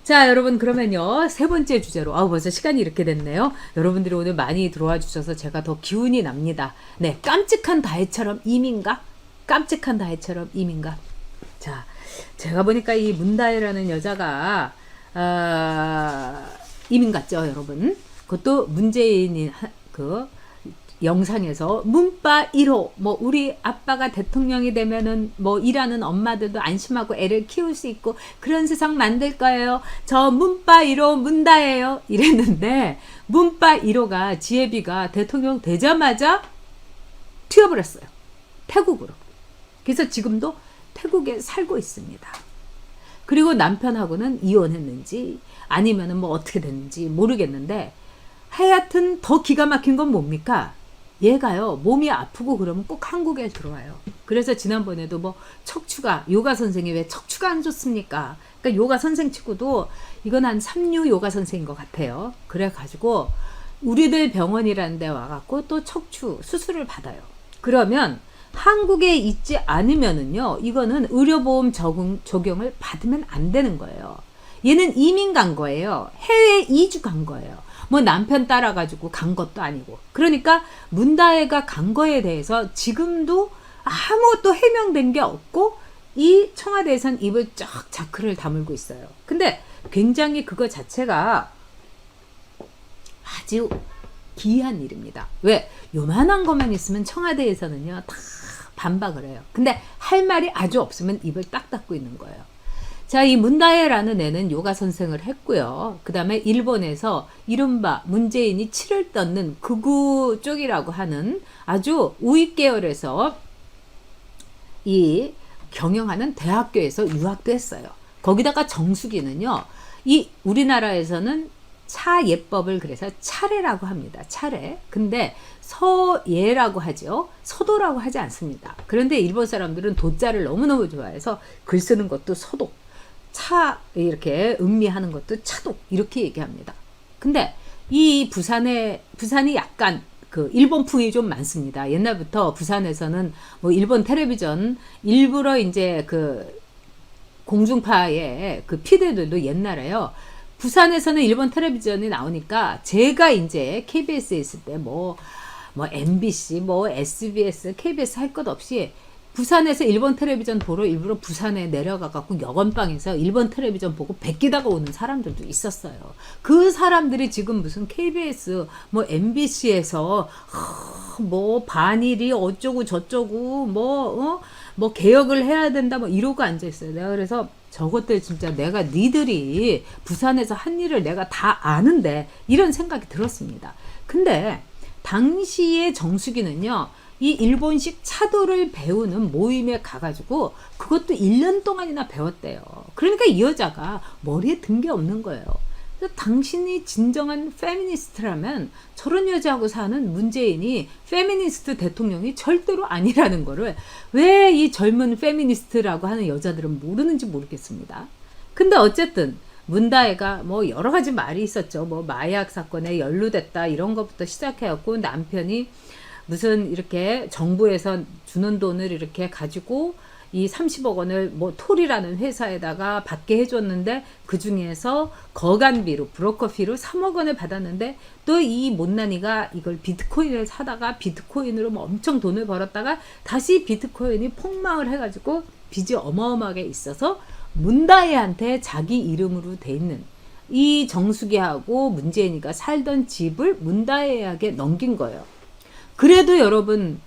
자, 여러분, 그러면요, 세 번째 주제로, 벌써 시간이 이렇게 됐네요. 여러분들이 오늘 많이 들어와 주셔서 제가 더 기운이 납니다. 네, 깜찍한 다혜처럼 이민가? 깜찍한 다혜처럼 이민가? 자, 제가 보니까 이 문다혜라는 여자가 이민 같죠, 여러분? 그것도 문재인이 영상에서 문바 1호, 우리 아빠가 대통령이 되면은 일하는 엄마들도 안심하고 애를 키울 수 있고 그런 세상 만들 거예요. 저 문바 1호 문다예요. 이랬는데 문바 1호가 지혜비가 대통령 되자마자 튀어버렸어요. 태국으로. 그래서 지금도 태국에 살고 있습니다. 그리고 남편하고는 이혼했는지 아니면은 어떻게 됐는지 모르겠는데 하여튼 더 기가 막힌 건 뭡니까? 얘가요, 몸이 아프고 그러면 꼭 한국에 들어와요. 그래서 지난번에도 척추가, 요가 선생이 왜 척추가 안 좋습니까? 그러니까 요가 선생 치고도 이건 한 3류 요가 선생인 것 같아요. 그래가지고 우리들 병원이라는 데 와갖고 또 척추 수술을 받아요. 그러면 한국에 있지 않으면은요, 이거는 의료보험 적용을 받으면 안 되는 거예요. 얘는 이민 간 거예요. 해외 이주 간 거예요. 남편 따라가지고 간 것도 아니고. 그러니까 문다혜가 간 거에 대해서 지금도 아무것도 해명된 게 없고 이 청와대에선 입을 쫙 자크를 다물고 있어요. 근데 굉장히 그거 자체가 아주 기이한 일입니다. 왜? 요만한 것만 있으면 청와대에서는요 다 반박을 해요. 근데 할 말이 아주 없으면 입을 딱 닫고 있는 거예요. 자, 이 문다혜라는 애는 요가 선생을 했고요. 그 다음에 일본에서 이른바 문재인이 치를 떴는 극우 쪽이라고 하는 아주 우익 계열에서 이 경영하는 대학교에서 유학도 했어요. 거기다가 정수기는요, 이 우리나라에서는 차예법을 그래서 차례라고 합니다. 차례. 근데 서예라고 하죠. 서도라고 하지 않습니다. 그런데 일본 사람들은 도자를 너무너무 좋아해서 글 쓰는 것도 서도, 차 이렇게 음미하는 것도 차도 이렇게 얘기합니다. 근데 이 부산이 약간 일본풍이 좀 많습니다. 옛날부터 부산에서는 일본 텔레비전 일부러 이제 공중파의 피디들도 옛날에요. 부산에서는 일본 텔레비전이 나오니까 제가 이제 KBS에 있을 때 MBC, SBS, KBS 할 것 없이 부산에서 일본 텔레비전 보러 일부러 부산에 내려가갖고 여건방에서 일본 텔레비전 보고 베끼다가 오는 사람들도 있었어요. 그 사람들이 지금 무슨 KBS, MBC에서 반일이 어쩌고 저쩌고 개혁을 해야 된다 이러고 앉아있어요. 내가 그래서 저것들 진짜 내가 니들이 부산에서 한 일을 내가 다 아는데 이런 생각이 들었습니다. 근데 당시의 정수기는요, 이 일본식 차도를 배우는 모임에 가가지고 그것도 1년 동안이나 배웠대요. 그러니까 이 여자가 머리에 든 게 없는 거예요. 그래서 당신이 진정한 페미니스트라면 저런 여자하고 사는 문재인이 페미니스트 대통령이 절대로 아니라는 거를 왜 이 젊은 페미니스트라고 하는 여자들은 모르는지 모르겠습니다. 근데 어쨌든 문다혜가 여러 가지 말이 있었죠. 마약 사건에 연루됐다 이런 것부터 시작해갖고 남편이 무슨 이렇게 정부에서 주는 돈을 이렇게 가지고 이 30억 원을 톨이라는 회사에다가 받게 해줬는데 그 중에서 거간비로 브로커피로 3억 원을 받았는데 또 이 못난이가 이걸 비트코인을 사다가 비트코인으로 엄청 돈을 벌었다가 다시 비트코인이 폭망을 해가지고 빚이 어마어마하게 있어서 문다혜한테 자기 이름으로 돼 있는 이 정수기하고 문재인이가 살던 집을 문다혜에게 넘긴 거예요. 그래도 여러분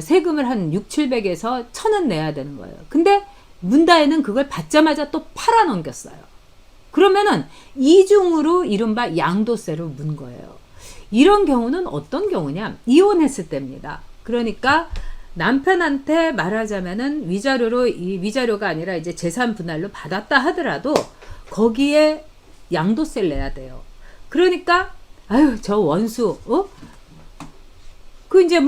세금을 한 600~700에서 1,000원 내야 되는 거예요. 근데 문다혜는 그걸 받자마자 또 팔아 넘겼어요. 그러면은 이중으로 이른바 양도세를 문 거예요. 이런 경우는 어떤 경우냐? 이혼했을 때입니다. 그러니까 남편한테 말하자면은 위자료가 아니라 이제 재산 분할로 받았다 하더라도 거기에 양도세를 내야 돼요. 그러니까 저 원수 이제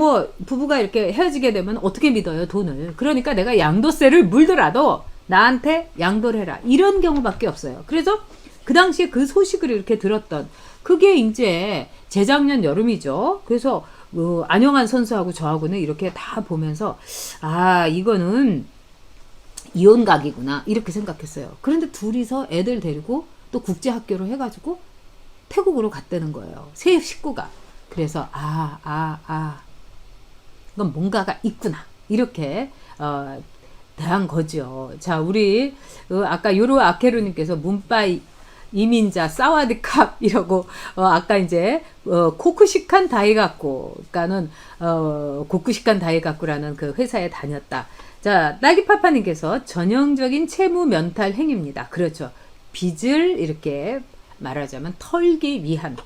부부가 이렇게 헤어지게 되면 어떻게 믿어요, 돈을. 그러니까 내가 양도세를 물더라도 나한테 양도를 해라. 이런 경우밖에 없어요. 그래서 그 당시에 그 소식을 이렇게 들었던 그게 이제 재작년 여름이죠. 그래서 안영환 선수하고 저하고는 이렇게 다 보면서 아 이거는 이혼각이구나 이렇게 생각했어요. 그런데 둘이서 애들 데리고 또 국제학교로 해가지고 태국으로 갔다는 거예요. 세 식구가. 그래서 이건 뭔가가 있구나 이렇게 대한 거죠. 자 우리 아까 요로 아케루님께서 문바이 이민자 사와디캅 이라고 아까 이제 코쿠시칸 다이가쿠 그러니까는 코쿠시칸 다이가쿠라는 그 회사에 다녔다. 자 딸기파파님께서 전형적인 채무 면탈 행위입니다. 그렇죠. 빚을 이렇게 말하자면 털기 위한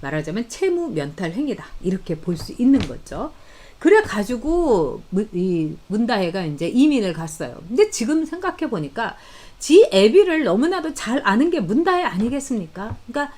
말하자면 채무 면탈 행위다 이렇게 볼 수 있는 거죠. 그래 가지고 이 문다혜가 이제 이민을 갔어요. 근데 지금 생각해 보니까 지 애비를 너무나도 잘 아는 게 문다혜 아니겠습니까? 그러니까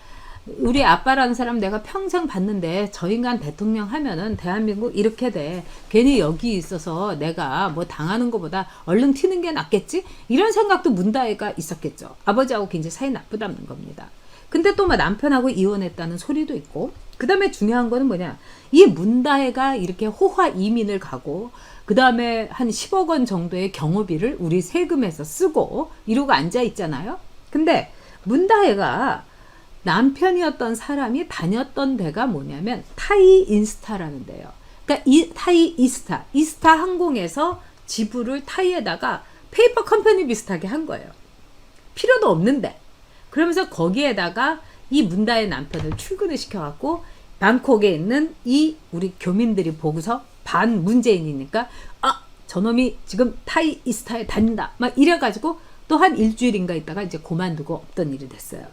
우리 아빠라는 사람 내가 평생 봤는데 저 인간 대통령 하면은 대한민국 이렇게 돼. 괜히 여기 있어서 내가 뭐 당하는 것보다 얼른 튀는 게 낫겠지? 이런 생각도 문다혜가 있었겠죠. 아버지하고 굉장히 사이 나쁘다는 겁니다. 근데 또 뭐 남편하고 이혼했다는 소리도 있고 그 다음에 중요한 거는 뭐냐 이 문다혜가 이렇게 호화 이민을 가고 그 다음에 한 10억 원 정도의 경호비를 우리 세금에서 쓰고 이러고 앉아 있잖아요. 근데 문다혜가 남편이었던 사람이 다녔던 데가 뭐냐면 타이 인스타라는 데요. 그러니까 타이 이스타 항공에서 지부를 타이에다가 페이퍼 컴퍼니 비슷하게 한 거예요. 필요도 없는데. 그러면서 거기에다가 이 문다의 남편을 출근을 시켜갖고 방콕에 있는 이 우리 교민들이 보고서 반 문재인이니까 저놈이 지금 타이 이스타에 다닌다 막 이래가지고 또 한 일주일인가 있다가 이제 그만두고 없던 일이 됐어요.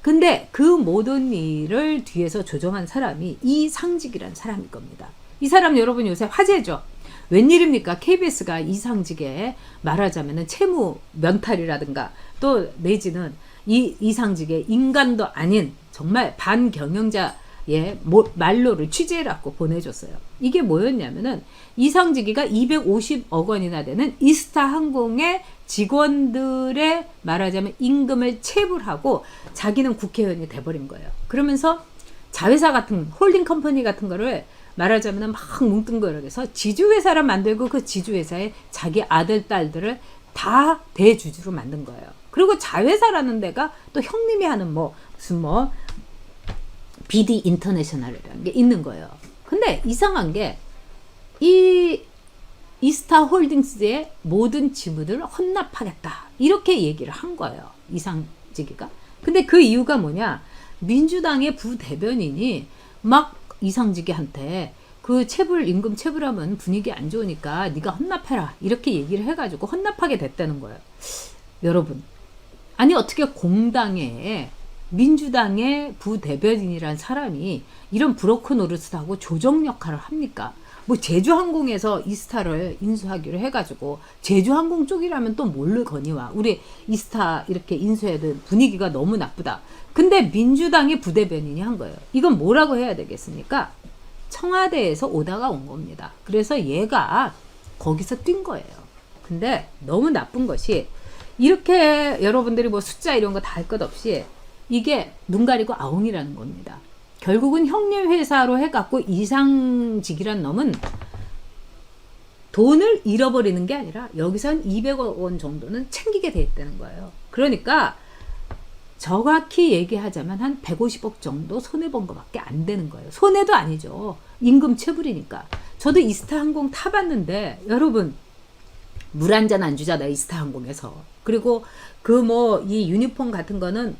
근데 그 모든 일을 뒤에서 조정한 사람이 이상직이라는 사람일 겁니다. 이 사람 여러분 요새 화제죠. 웬일입니까? KBS가 이상직에 말하자면 채무 면탈이라든가 또 내지는 이 이상직의 인간도 아닌 정말 반경영자의 말로를 취재해갖고 보내줬어요. 이게 뭐였냐면은 이상직이가 250억 원이나 되는 이스타 항공의 직원들의 말하자면 임금을 체불하고 자기는 국회의원이 돼버린 거예요. 그러면서 자회사 같은 홀딩 컴퍼니 같은 거를 말하자면 막 뭉뚱그려서 지주회사를 만들고 그 지주회사에 자기 아들 딸들을 다 대주주로 만든 거예요. 그리고 자회사라는 데가 또 형님이 하는 무슨 BD 인터내셔널이라는 게 있는 거예요. 근데 이상한 게 이 이스타 홀딩스의 모든 지분을 헌납하겠다 이렇게 얘기를 한 거예요. 이상직이가. 근데 그 이유가 뭐냐? 민주당의 부대변인이 막 이상직이한테 그 임금 체불하면 분위기 안 좋으니까 네가 헌납해라 이렇게 얘기를 해가지고 헌납하게 됐다는 거예요. 여러분 아니 어떻게 공당에 민주당의 부대변인이란 사람이 이런 브로커 노릇을 하고 조정 역할을 합니까? 뭐 제주항공에서 이스타를 인수하기로 해가지고 제주항공 쪽이라면 또 뭘로 거니와 우리 이스타 이렇게 인수해도 분위기가 너무 나쁘다. 근데 민주당의 부대변인이 한 거예요. 이건 뭐라고 해야 되겠습니까? 청와대에서 오다가 온 겁니다. 그래서 얘가 거기서 뛴 거예요. 근데 너무 나쁜 것이 이렇게 여러분들이 뭐 숫자 이런 거 다 할 것 없이 이게 눈 가리고 아웅이라는 겁니다. 결국은 형님 회사로 해갖고 이상직이란 놈은 돈을 잃어버리는 게 아니라 여기서 한 200억 원 정도는 챙기게 돼 있다는 거예요. 그러니까 정확히 얘기하자면 한 150억 정도 손해본 것밖에 안 되는 거예요. 손해도 아니죠. 임금 체불이니까. 저도 이스타 항공 타봤는데 여러분 물 한 잔 안 주잖아 이스타 항공에서. 그리고 그 이 유니폼 같은 거는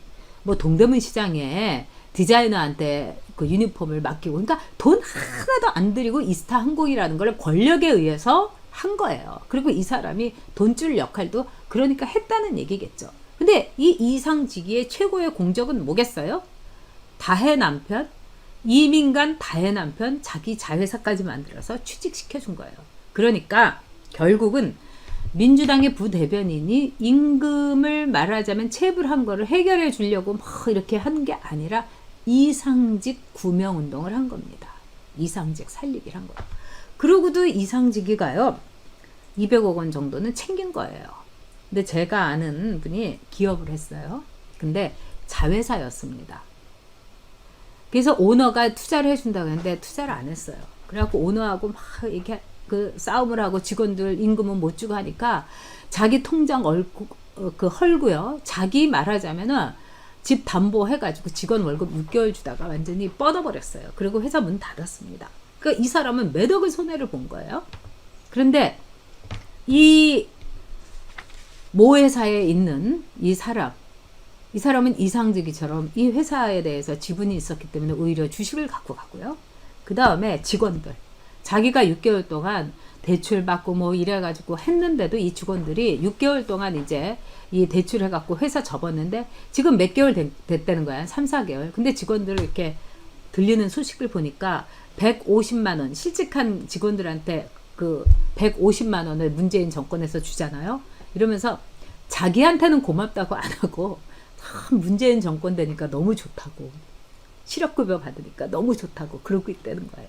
동대문 시장에 디자이너한테 그 유니폼을 맡기고 그러니까 돈 하나도 안 들이고 이스타 항공이라는 걸 권력에 의해서 한 거예요. 그리고 이 사람이 돈줄 역할도 그러니까 했다는 얘기겠죠. 근데 이 이상직위의 최고의 공적은 뭐겠어요? 다혜 남편, 이민간 다혜 남편 자기 자회사까지 만들어서 취직시켜준 거예요. 그러니까 결국은 민주당의 부대변인이 임금을 말하자면 체불한 거를 해결해 주려고 이렇게 한 게 아니라 이상직 구명운동을 한 겁니다. 이상직 살리기를 한 거예요. 그러고도 이상직이가요 200억 원 정도는 챙긴 거예요. 근데 제가 아는 분이 기업을 했어요. 근데 자회사였습니다. 그래서 오너가 투자를 해준다고 했는데 투자를 안 했어요. 그래갖고 오너하고 막 이렇게 그 싸움을 하고 직원들 임금은 못 주고 하니까 자기 통장 헐고요. 자기 말하자면은 집 담보해가지고 직원 월급 6개월 주다가 완전히 뻗어버렸어요. 그리고 회사 문 닫았습니다. 그러니까 이 사람은 몇 억의 손해를 본 거예요. 그런데 이 모 회사에 있는 이 사람은 이상득이처럼 이 회사에 대해서 지분이 있었기 때문에 오히려 주식을 갖고 가고요. 그 다음에 직원들, 자기가 6개월 동안 대출 받고 뭐 이래가지고 했는데도 이 직원들이 6개월 동안 이제 이 대출 해갖고 회사 접었는데 지금 몇 개월 됐다는 거야. 3, 4개월. 근데 직원들 이렇게 들리는 소식을 보니까 150만 원, 실직한 직원들한테 그 150만 원을 문재인 정권에서 주잖아요. 이러면서 자기한테는 고맙다고 안 하고 문재인 정권 되니까 너무 좋다고, 실업급여 받으니까 너무 좋다고 그러고 있다는 거예요.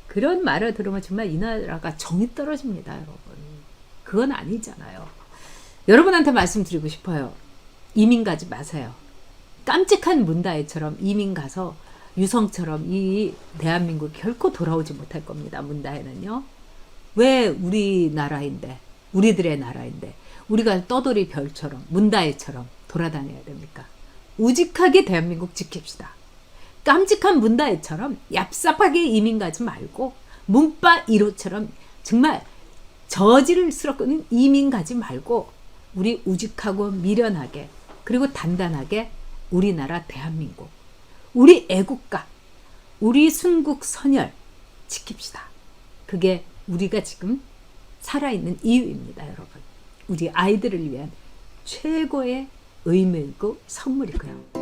그런 말을 들으면 정말 이 나라가 정이 떨어집니다, 여러분. 그건 아니잖아요. 여러분한테 말씀드리고 싶어요. 이민 가지 마세요. 깜찍한 문다혜처럼 이민 가서 유성처럼 이 대한민국 결코 돌아오지 못할 겁니다. 문다혜는요. 왜 우리나라인데, 우리들의 나라인데 우리가 떠돌이 별처럼 문다혜처럼 돌아다녀야 됩니까? 우직하게 대한민국 지킵시다. 깜찍한 문다혜처럼 얍삽하게 이민 가지 말고 문바 1호처럼 정말 저질스럽게 이민 가지 말고 우리 우직하고 미련하게 그리고 단단하게 우리나라 대한민국, 우리 애국가, 우리 순국 선열 지킵시다. 그게 우리가 지금 살아있는 이유입니다, 여러분. 우리 아이들을 위한 최고의 의미이고 선물이고요.